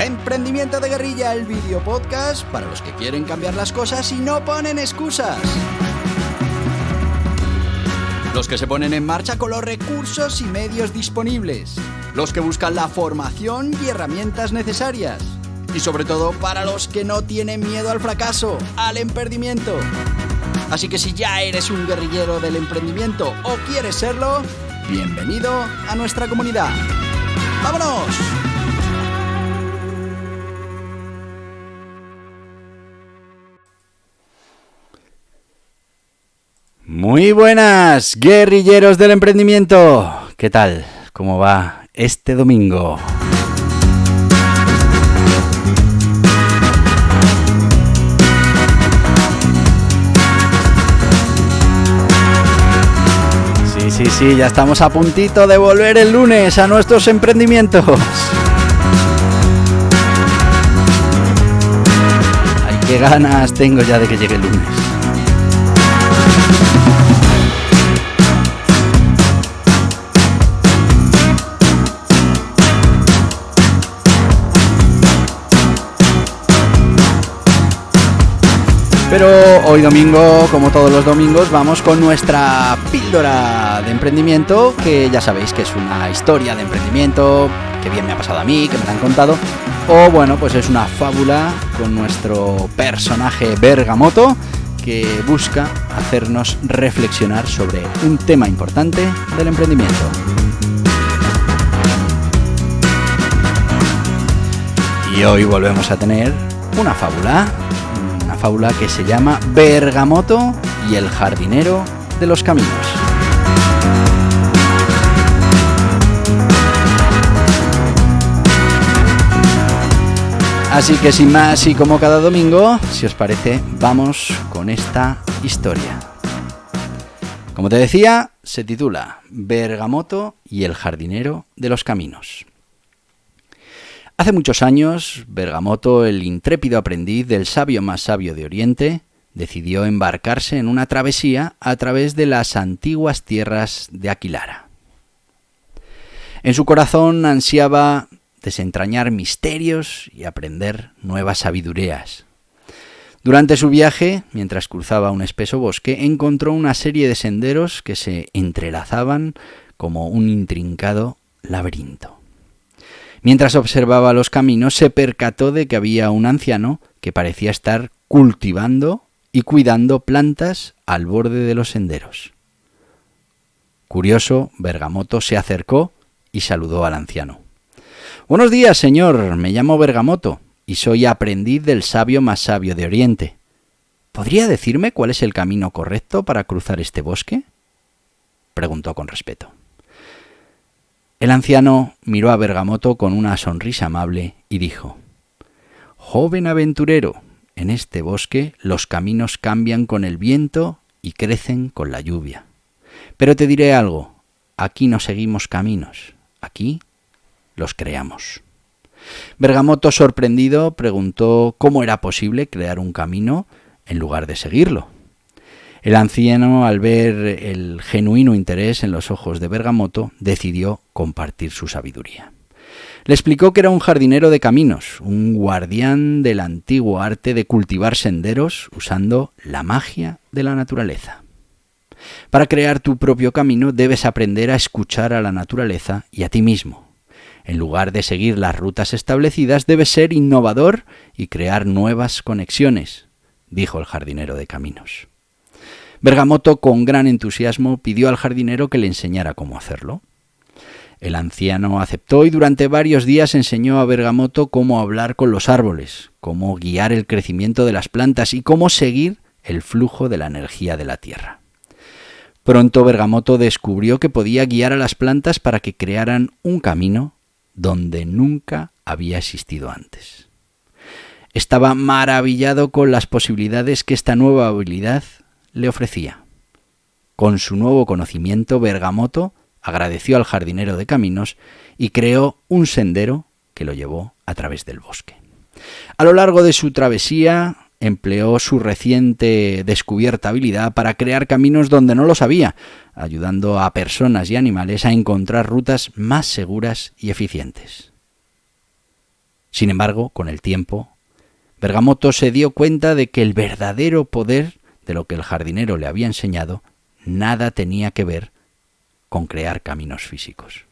Emprendimiento de Guerrilla, el video podcast para los que quieren cambiar las cosas y no ponen excusas. Los que se ponen en marcha con los recursos y medios disponibles. Los que buscan la formación y herramientas necesarias. Y sobre todo para los que no tienen miedo al fracaso, al emprendimiento. Así que si ya eres un guerrillero del emprendimiento o quieres serlo, bienvenido a nuestra comunidad. ¡Vámonos! Muy buenas, guerrilleros del emprendimiento. ¿Qué tal? ¿Cómo va este domingo? Sí, ya estamos a puntito de volver el lunes a nuestros emprendimientos. Ay, qué ganas tengo ya de que llegue el lunes. Pero hoy domingo, como todos los domingos, vamos con nuestra píldora de emprendimiento, que ya sabéis que es una historia de emprendimiento, que bien me ha pasado a mí, que me la han contado, o bueno, pues es una fábula con nuestro personaje Bergamoto, que busca hacernos reflexionar sobre un tema importante del emprendimiento. Y hoy volvemos a tener una fábula que se llama Bergamoto y el jardinero de los caminos. Así que sin más y como cada domingo, si os parece, vamos con esta historia. Como te decía, se titula Bergamoto y el jardinero de los caminos. Hace muchos años, Bergamoto, el intrépido aprendiz del sabio más sabio de Oriente, decidió embarcarse en una travesía a través de las antiguas tierras de Aquilara. En su corazón ansiaba desentrañar misterios y aprender nuevas sabidurías. Durante su viaje, mientras cruzaba un espeso bosque, encontró una serie de senderos que se entrelazaban como un intrincado laberinto. Mientras observaba los caminos, se percató de que había un anciano que parecía estar cultivando y cuidando plantas al borde de los senderos. Curioso, Bergamoto se acercó y saludó al anciano. «Buenos días, señor. Me llamo Bergamoto y soy aprendiz del sabio más sabio de Oriente. ¿Podría decirme cuál es el camino correcto para cruzar este bosque?», preguntó con respeto. El anciano miró a Bergamoto con una sonrisa amable y dijo: «Joven aventurero, en este bosque los caminos cambian con el viento y crecen con la lluvia. Pero te diré algo, aquí no seguimos caminos, aquí los creamos». Bergamoto, sorprendido, preguntó cómo era posible crear un camino en lugar de seguirlo. El anciano, al ver el genuino interés en los ojos de Bergamoto, decidió compartir su sabiduría. Le explicó que era un jardinero de caminos, un guardián del antiguo arte de cultivar senderos usando la magia de la naturaleza. Para crear tu propio camino debes aprender a escuchar a la naturaleza y a ti mismo. En lugar de seguir las rutas establecidas, debes ser innovador y crear nuevas conexiones, dijo el jardinero de caminos. Bergamoto, con gran entusiasmo, pidió al jardinero que le enseñara cómo hacerlo. El anciano aceptó y durante varios días enseñó a Bergamoto cómo hablar con los árboles, cómo guiar el crecimiento de las plantas y cómo seguir el flujo de la energía de la tierra. Pronto Bergamoto descubrió que podía guiar a las plantas para que crearan un camino donde nunca había existido antes. Estaba maravillado con las posibilidades que esta nueva habilidad le ofrecía. Con su nuevo conocimiento, Bergamoto agradeció al jardinero de caminos y creó un sendero que lo llevó a través del bosque. A lo largo de su travesía, empleó su reciente descubierta habilidad para crear caminos donde no los había, ayudando a personas y animales a encontrar rutas más seguras y eficientes. Sin embargo, con el tiempo, Bergamoto se dio cuenta de que el verdadero poder de lo que el jardinero le había enseñado nada tenía que ver con crear caminos físicos.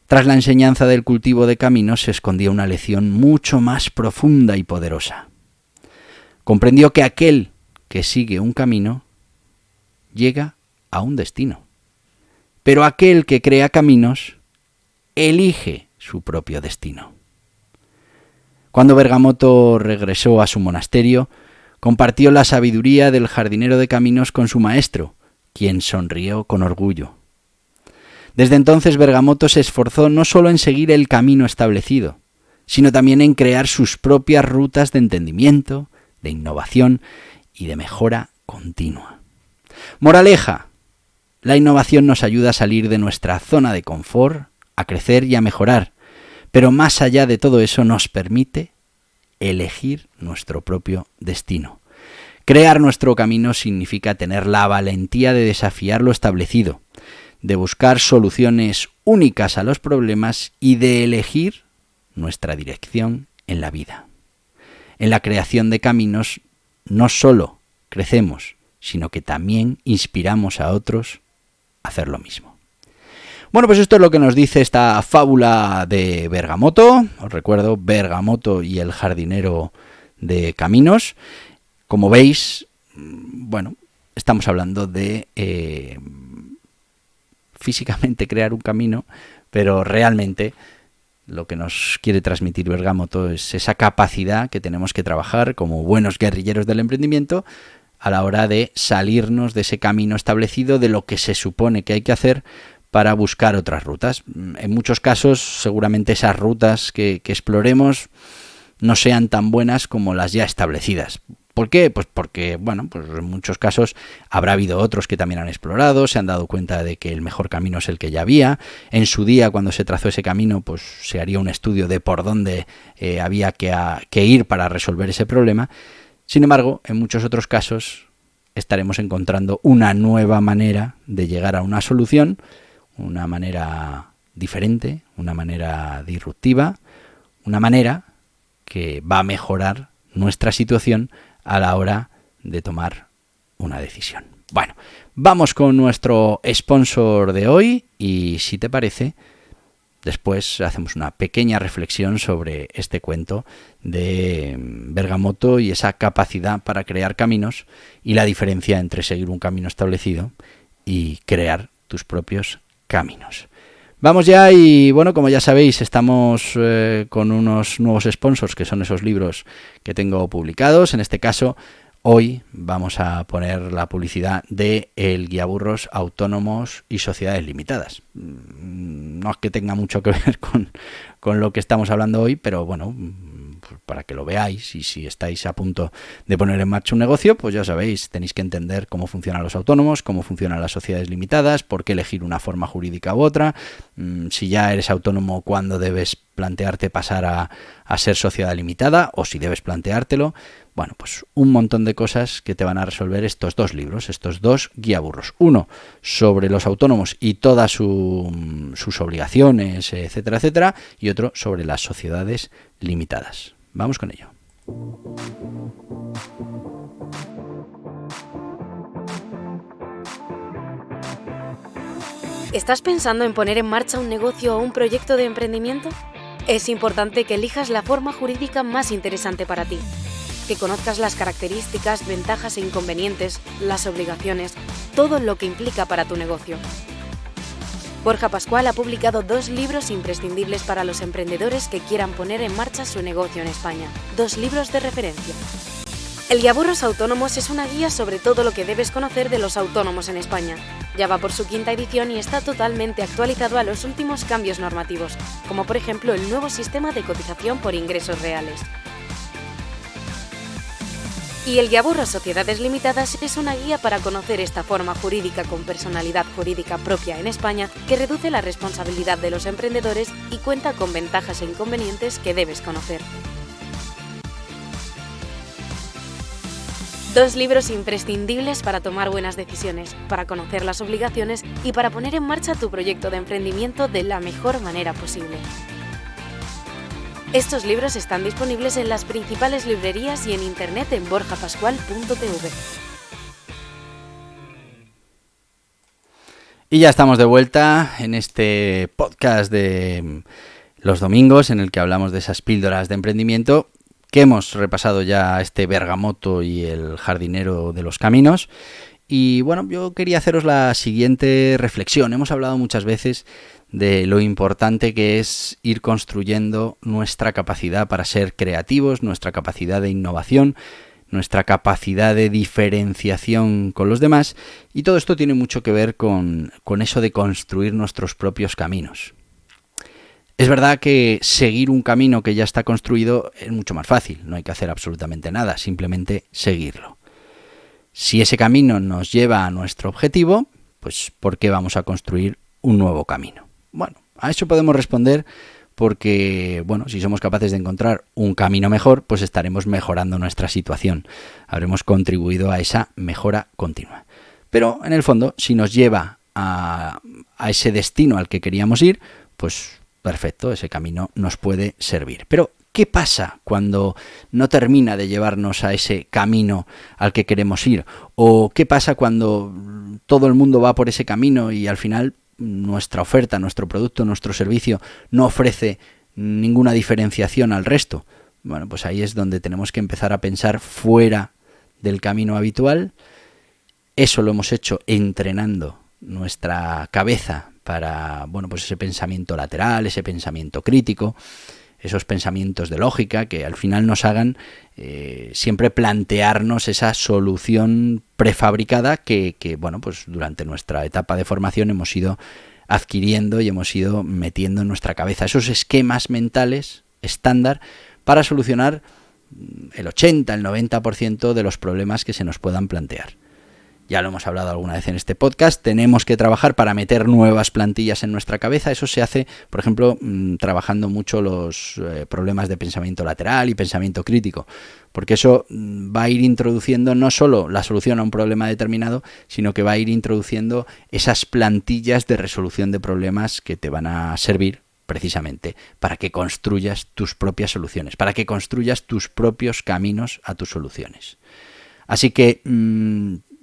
Tras la enseñanza del cultivo de caminos se escondía una lección mucho más profunda y poderosa. Comprendió que aquel que sigue un camino llega a un destino, pero aquel que crea caminos elige su propio destino. Cuando Bergamoto regresó a su monasterio, compartió la sabiduría del jardinero de caminos con su maestro, quien sonrió con orgullo. Desde entonces Bergamoto se esforzó no solo en seguir el camino establecido, sino también en crear sus propias rutas de entendimiento, de innovación y de mejora continua. Moraleja: la innovación nos ayuda a salir de nuestra zona de confort, a crecer y a mejorar, pero más allá de todo eso nos permite elegir nuestro propio destino. Crear nuestro camino significa tener la valentía de desafiar lo establecido, de buscar soluciones únicas a los problemas y de elegir nuestra dirección en la vida. En la creación de caminos no solo crecemos, sino que también inspiramos a otros a hacer lo mismo. Bueno, pues esto es lo que nos dice esta fábula de Bergamoto. Os recuerdo, Bergamoto y el jardinero de caminos. Como veis, bueno, estamos hablando de físicamente crear un camino, pero realmente lo que nos quiere transmitir Bergamoto es esa capacidad que tenemos que trabajar como buenos guerrilleros del emprendimiento a la hora de salirnos de ese camino establecido, de lo que se supone que hay que hacer para buscar otras rutas. En muchos casos, seguramente esas rutas que exploremos no sean tan buenas como las ya establecidas. ¿Por qué? Pues porque, bueno, pues en muchos casos habrá habido otros que también han explorado, se han dado cuenta de que el mejor camino es el que ya había. En su día, cuando se trazó ese camino, pues se haría un estudio de por dónde había que ir para resolver ese problema. Sin embargo, en muchos otros casos estaremos encontrando una nueva manera de llegar a una solución, una manera diferente, una manera disruptiva, una manera que va a mejorar nuestra situación a la hora de tomar una decisión. Bueno, vamos con nuestro sponsor de hoy y, si te parece, después hacemos una pequeña reflexión sobre este cuento de Bergamoto y esa capacidad para crear caminos y la diferencia entre seguir un camino establecido y crear tus propios caminos. Vamos ya y, bueno, como ya sabéis, estamos con unos nuevos sponsors que son esos libros que tengo publicados. En este caso, hoy vamos a poner la publicidad de El Guiaburros Autónomos y Sociedades Limitadas. No es que tenga mucho que ver con lo que estamos hablando hoy, pero bueno, para que lo veáis, y si estáis a punto de poner en marcha un negocio, pues ya sabéis, tenéis que entender cómo funcionan los autónomos, cómo funcionan las sociedades limitadas, por qué elegir una forma jurídica u otra, si ya eres autónomo, cuándo debes plantearte pasar a ser sociedad limitada, o si debes planteártelo. Bueno, pues un montón de cosas que te van a resolver estos dos libros, estos dos guiaburros. Uno sobre los autónomos y todas sus obligaciones, etcétera, etcétera, y otro sobre las sociedades limitadas. Vamos con ello. ¿Estás pensando en poner en marcha un negocio o un proyecto de emprendimiento? Es importante que elijas la forma jurídica más interesante para ti, que conozcas las características, ventajas e inconvenientes, las obligaciones, todo lo que implica para tu negocio. Borja Pascual ha publicado 2 libros imprescindibles para los emprendedores que quieran poner en marcha su negocio en España. 2 libros de referencia. El Guiaburros Autónomos es una guía sobre todo lo que debes conocer de los autónomos en España. Ya va por su 5ª edición y está totalmente actualizado a los últimos cambios normativos, como por ejemplo el nuevo sistema de cotización por ingresos reales. Y el Guiaburros Sociedades Limitadas es una guía para conocer esta forma jurídica con personalidad jurídica propia en España que reduce la responsabilidad de los emprendedores y cuenta con ventajas e inconvenientes que debes conocer. 2 libros imprescindibles para tomar buenas decisiones, para conocer las obligaciones y para poner en marcha tu proyecto de emprendimiento de la mejor manera posible. Estos libros están disponibles en las principales librerías y en internet en borjapascual.tv. Y ya estamos de vuelta en este podcast de los domingos en el que hablamos de esas píldoras de emprendimiento, que hemos repasado ya este Bergamoto y el jardinero de los caminos. Y bueno, yo quería haceros la siguiente reflexión. Hemos hablado muchas veces de lo importante que es ir construyendo nuestra capacidad para ser creativos, nuestra capacidad de innovación, nuestra capacidad de diferenciación con los demás, y todo esto tiene mucho que ver con eso de construir nuestros propios caminos. Es verdad que seguir un camino que ya está construido es mucho más fácil, no hay que hacer absolutamente nada, simplemente seguirlo. Si ese camino nos lleva a nuestro objetivo, pues ¿por qué vamos a construir un nuevo camino? Bueno, a eso podemos responder porque, bueno, si somos capaces de encontrar un camino mejor, pues estaremos mejorando nuestra situación. Habremos contribuido a esa mejora continua. Pero, en el fondo, si nos lleva a ese destino al que queríamos ir, pues perfecto, ese camino nos puede servir. Pero, ¿qué pasa cuando no termina de llevarnos a ese camino al que queremos ir? ¿O qué pasa cuando todo el mundo va por ese camino y al final nuestra oferta, nuestro producto, nuestro servicio no ofrece ninguna diferenciación al resto? Bueno, pues ahí es donde tenemos que empezar a pensar fuera del camino habitual. Eso lo hemos hecho entrenando nuestra cabeza para, bueno, pues ese pensamiento lateral, ese pensamiento crítico, esos pensamientos de lógica que al final nos hagan siempre plantearnos esa solución prefabricada que, bueno, pues durante nuestra etapa de formación hemos ido adquiriendo y hemos ido metiendo en nuestra cabeza esos esquemas mentales estándar para solucionar el 80, el 90% de los problemas que se nos puedan plantear. Ya lo hemos hablado alguna vez en este podcast, tenemos que trabajar para meter nuevas plantillas en nuestra cabeza. Eso se hace, por ejemplo, trabajando mucho los problemas de pensamiento lateral y pensamiento crítico, porque eso va a ir introduciendo no solo la solución a un problema determinado, sino que va a ir introduciendo esas plantillas de resolución de problemas que te van a servir precisamente para que construyas tus propias soluciones, para que construyas tus propios caminos a tus soluciones. Así que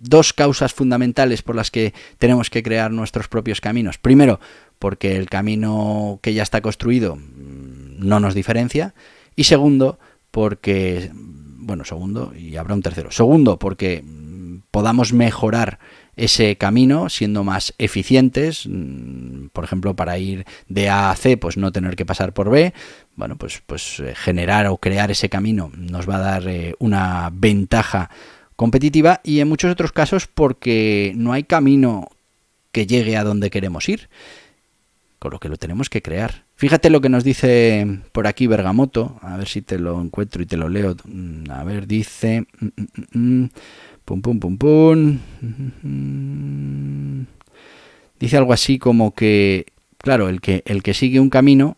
dos causas fundamentales por las que tenemos que crear nuestros propios caminos. Primero, porque el camino que ya está construido no nos diferencia. Y segundo, porque, bueno, segundo, y habrá un tercero. Segundo, porque podamos mejorar ese camino siendo más eficientes, por ejemplo, para ir de A a C, pues no tener que pasar por B. Bueno, pues generar o crear ese camino nos va a dar una ventaja competitiva, y en muchos otros casos porque no hay camino que llegue a donde queremos ir, con lo que lo tenemos que crear. Fíjate lo que nos dice por aquí Bergamoto, a ver si te lo encuentro y te lo leo. A ver, dice dice algo así como que, claro, el que sigue un camino,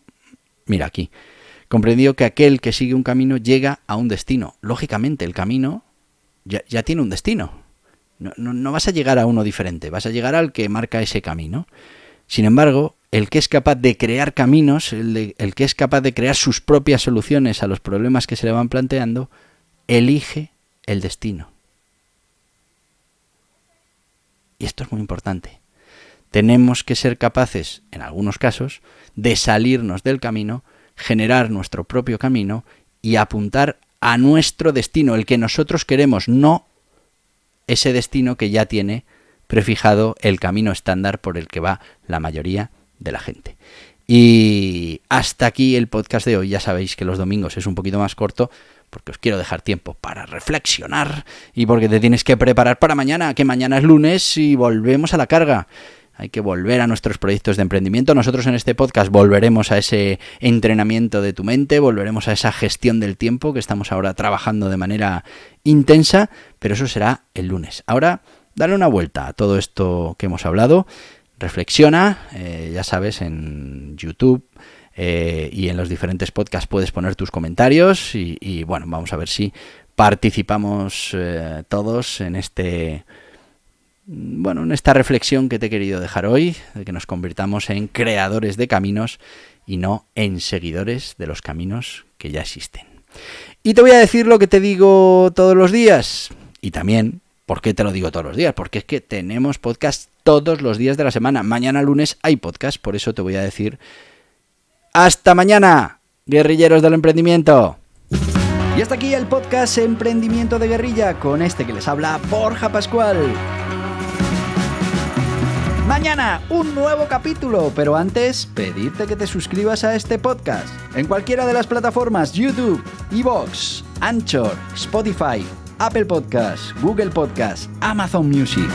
mira aquí, comprendió que aquel que sigue un camino llega a un destino. Lógicamente, el camino ya tiene un destino. No vas a llegar a uno diferente, vas a llegar al que marca ese camino. Sin embargo, el que es capaz de crear caminos, el que es capaz de crear sus propias soluciones a los problemas que se le van planteando, elige el destino. Y esto es muy importante. Tenemos que ser capaces, en algunos casos, de salirnos del camino, generar nuestro propio camino y apuntar a nuestro destino, el que nosotros queremos, no ese destino que ya tiene prefijado el camino estándar por el que va la mayoría de la gente. Y hasta aquí el podcast de hoy. Ya sabéis que los domingos es un poquito más corto porque os quiero dejar tiempo para reflexionar y porque te tienes que preparar para mañana, que mañana es lunes y volvemos a la carga. Hay que volver a nuestros proyectos de emprendimiento. Nosotros en este podcast volveremos a ese entrenamiento de tu mente, volveremos a esa gestión del tiempo que estamos ahora trabajando de manera intensa, pero eso será el lunes. Ahora, dale una vuelta a todo esto que hemos hablado, reflexiona, ya sabes, en YouTube y en los diferentes podcasts puedes poner tus comentarios y bueno, vamos a ver si participamos todos en en esta reflexión que te he querido dejar hoy, de que nos convirtamos en creadores de caminos y no en seguidores de los caminos que ya existen. Y te voy a decir lo que te digo todos los días. Y también, ¿por qué te lo digo todos los días? Porque es que tenemos podcast todos los días de la semana. Mañana lunes hay podcast, por eso te voy a decir ¡hasta mañana, guerrilleros del emprendimiento! Y hasta aquí el podcast Emprendimiento de Guerrilla, con este que les habla Borja Pascual. Mañana un nuevo capítulo, pero antes pedirte que te suscribas a este podcast en cualquiera de las plataformas YouTube, iVoox, Anchor, Spotify, Apple Podcasts, Google Podcasts, Amazon Music.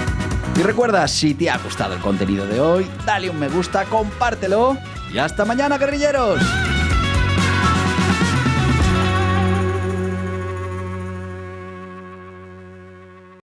Y recuerda, si te ha gustado el contenido de hoy, dale un me gusta, compártelo y hasta mañana, guerrilleros.